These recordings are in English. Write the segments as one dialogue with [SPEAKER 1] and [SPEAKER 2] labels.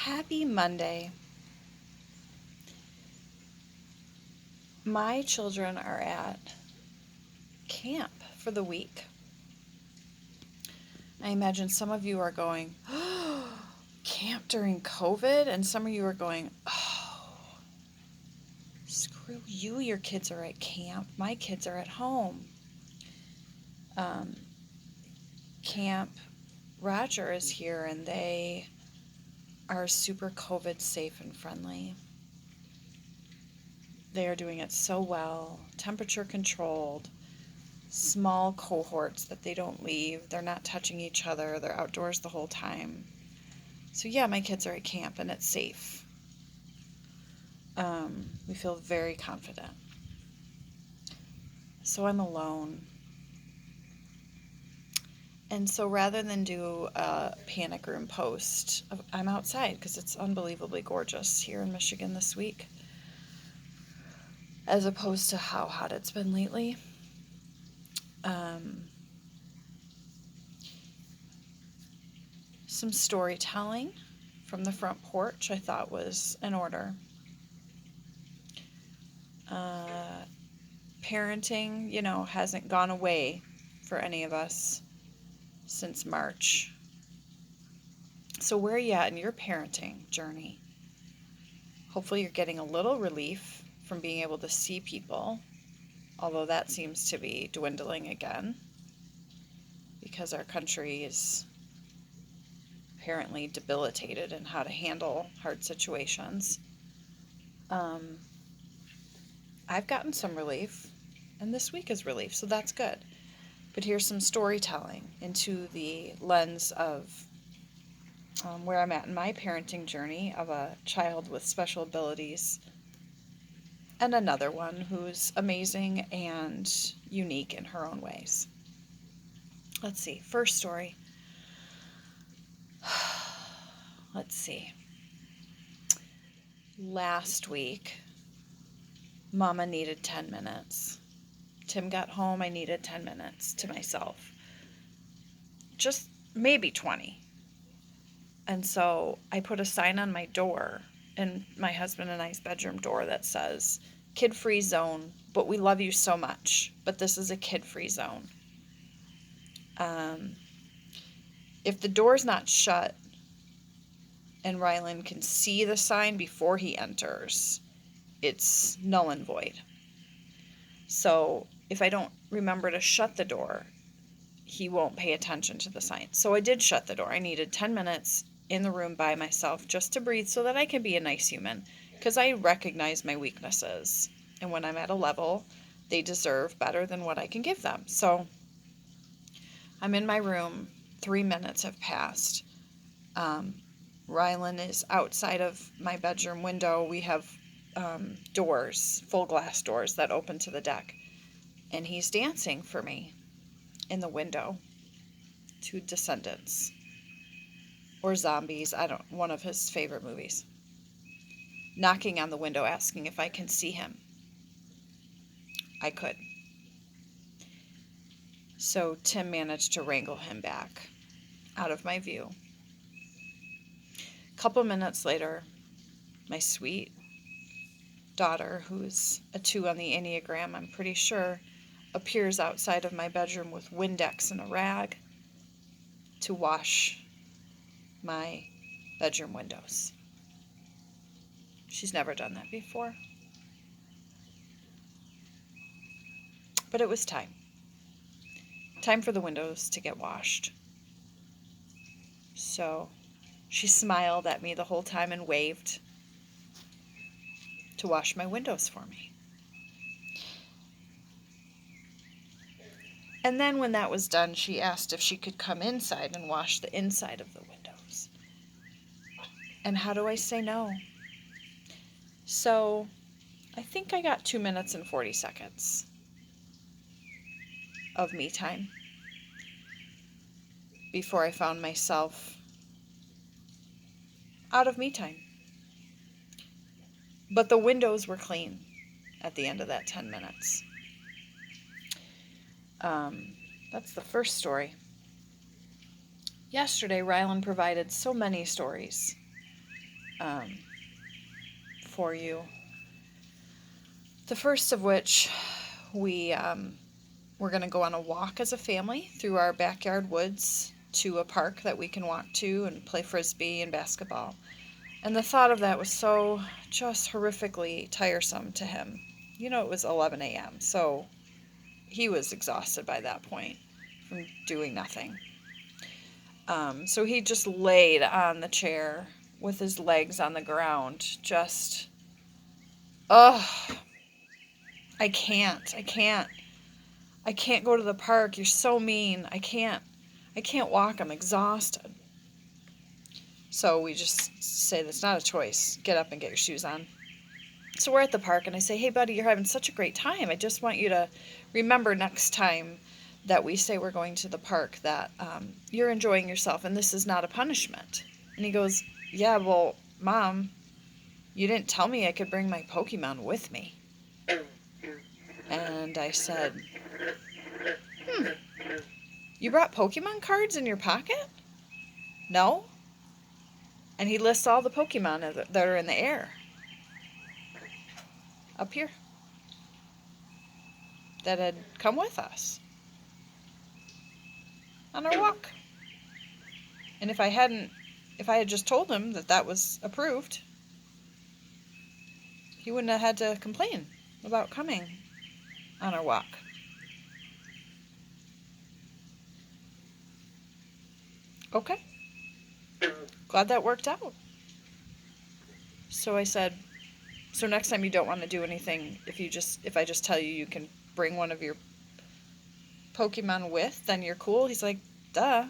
[SPEAKER 1] Happy Monday. My children are at camp for the week. I imagine some of you are going, oh, camp during COVID, and some of you are going, oh, screw you, your kids are at camp. My kids are at home. Camp Roger is here, and they are super COVID safe and friendly. They are doing it so well, temperature controlled, small cohorts that they don't leave. They're not touching each other. They're outdoors the whole time. So yeah, my kids are at camp and it's safe. We feel very confident. So I'm alone. And so rather than do a panic room post, I'm outside because it's unbelievably gorgeous here in Michigan this week, as opposed to how hot it's been lately. Some storytelling from the front porch I thought was in order. Parenting, hasn't gone away for any of us since March. So where are you at in your parenting journey? Hopefully you're getting a little relief from being able to see people, although that seems to be dwindling again because our country is apparently debilitated in how to handle hard situations. I've gotten some relief, and this week is relief, so that's good. But here's some storytelling into the lens of where I'm at in my parenting journey of a child with special abilities and another one who's amazing and unique in her own ways. Let's see. First story. Let's see. Last week, Mama needed 10 minutes. Tim got home, I needed 10 minutes to myself. Just maybe 20. And so I put a sign on my door, in my husband and I's bedroom door, that says, kid-free zone, but we love you so much, but this is a kid-free zone. If the door's not shut and Rylan can see the sign before he enters, it's null and void. So if I don't remember to shut the door, he won't pay attention to the sign. So I did shut the door. I needed 10 minutes in the room by myself just to breathe so that I can be a nice human, because I recognize my weaknesses. And when I'm at a level, they deserve better than what I can give them. So I'm in my room. 3 minutes have passed. Rylan is outside of my bedroom window. We have doors, full glass doors that open to the deck. And he's dancing for me in the window to Descendants or Zombies, one of his favorite movies. Knocking on the window, asking if I can see him. I could. So Tim managed to wrangle him back out of my view. A couple minutes later, my sweet daughter, who's a 2 on the Enneagram, I'm pretty sure, appears outside of my bedroom with Windex and a rag to wash my bedroom windows. She's never done that before. But it was time. Time for the windows to get washed. So she smiled at me the whole time and waved to wash my windows for me. And then when that was done, she asked if she could come inside and wash the inside of the windows. And how do I say no? So I think I got 2 minutes and 40 seconds of me time before I found myself out of me time. But the windows were clean at the end of that 10 minutes. That's the first story. Yesterday, Rylan provided so many stories for you. The first of which, we're going to go on a walk as a family through our backyard woods to a park that we can walk to and play frisbee and basketball. And the thought of that was so just horrifically tiresome to him. You know, it was 11 a.m., so he was exhausted by that point from doing nothing. So he just laid on the chair with his legs on the ground, just, I can't go to the park. You're so mean. I can't walk. I'm exhausted. So we just say that's not a choice. Get up and get your shoes on. So we're at the park and I say, hey buddy, you're having such a great time. I just want you to remember next time that we say we're going to the park that you're enjoying yourself and this is not a punishment. And he goes, yeah, well, Mom, you didn't tell me I could bring my Pokemon with me. And I said, you brought Pokemon cards in your pocket? No. And he lists all the Pokemon that are in the air. Up here. That had come with us. On our walk. And if I had just told him that that was approved, he wouldn't have had to complain about coming on our walk. Okay. Glad that worked out. So I said, so next time you don't want to do anything, if I just tell you you can bring one of your Pokemon with, then you're cool? He's like, duh.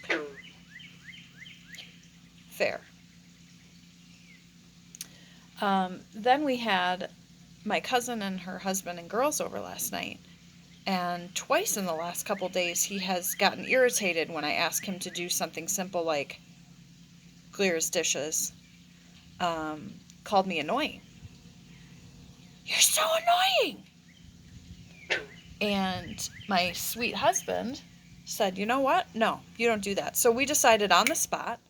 [SPEAKER 1] Okay. Fair. Then we had my cousin and her husband and girls over last night. And twice in the last couple days, he has gotten irritated when I ask him to do something simple like clear his dishes. Called me annoying. You're so annoying! And my sweet husband said, you know what? No, you don't do that. So we decided on the spot,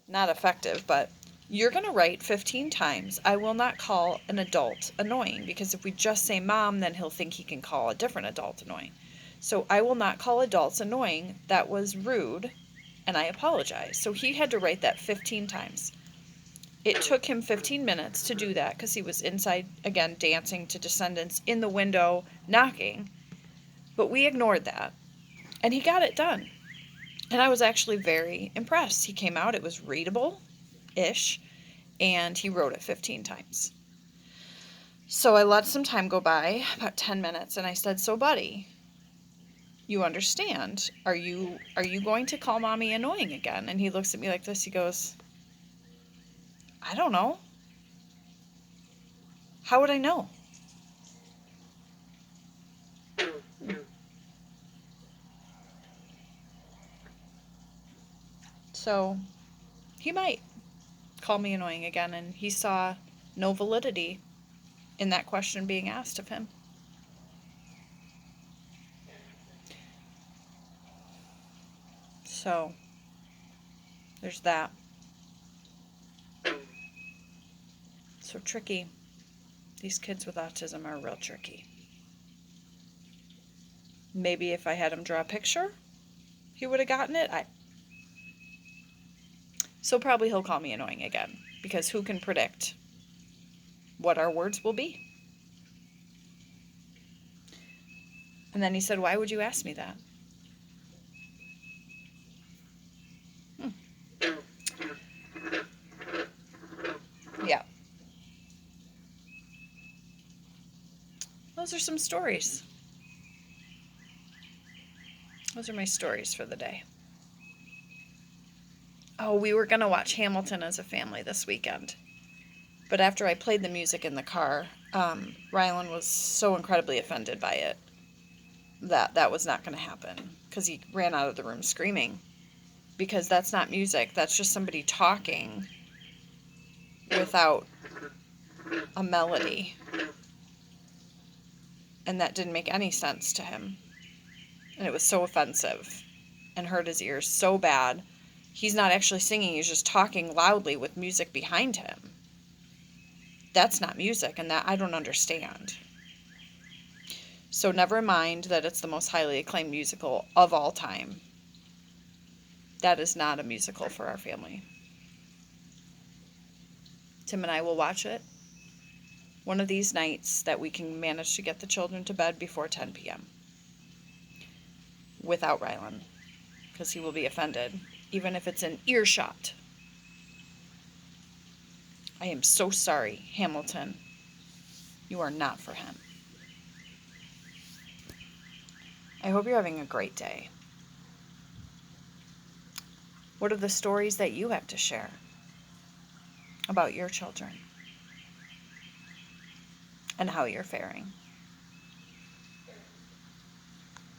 [SPEAKER 1] not effective, but you're going to write 15 times, I will not call an adult annoying, because if we just say Mom, then he'll think he can call a different adult annoying. So I will not call adults annoying. That was rude, and I apologize. So he had to write that 15 times. It took him 15 minutes to do that because he was inside, again, dancing to Descendants in the window, knocking. But we ignored that, and he got it done. And I was actually very impressed. He came out, it was readable-ish, and he wrote it 15 times. So I let some time go by, about 10 minutes, and I said, so buddy, you understand, are you going to call Mommy annoying again? And he looks at me like this, he goes, I don't know. How would I know? So he might call me annoying again, and he saw no validity in that question being asked of him. So there's that. So tricky. These kids with autism are real tricky. Maybe if I had him draw a picture, he would have gotten it. So probably he'll call me annoying again, because who can predict what our words will be? And then he said, why would you ask me that? Yeah. Those are some stories. Those are my stories for the day. Oh, we were going to watch Hamilton as a family this weekend. But after I played the music in the car, Rylan was so incredibly offended by it that was not going to happen, because he ran out of the room screaming. Because that's not music. That's just somebody talking without a melody. And that didn't make any sense to him. And it was so offensive and hurt his ears so bad He's not actually singing, he's just talking loudly with music behind him. That's not music, and that I don't understand. So never mind that it's the most highly acclaimed musical of all time. That is not a musical for our family. Tim and I will watch it one of these nights that we can manage to get the children to bed before 10 p.m. without Rylan, because he will be offended, even if it's an earshot. I am so sorry, Hamilton. You are not for him. I hope you're having a great day. What are the stories that you have to share about your children and how you're faring?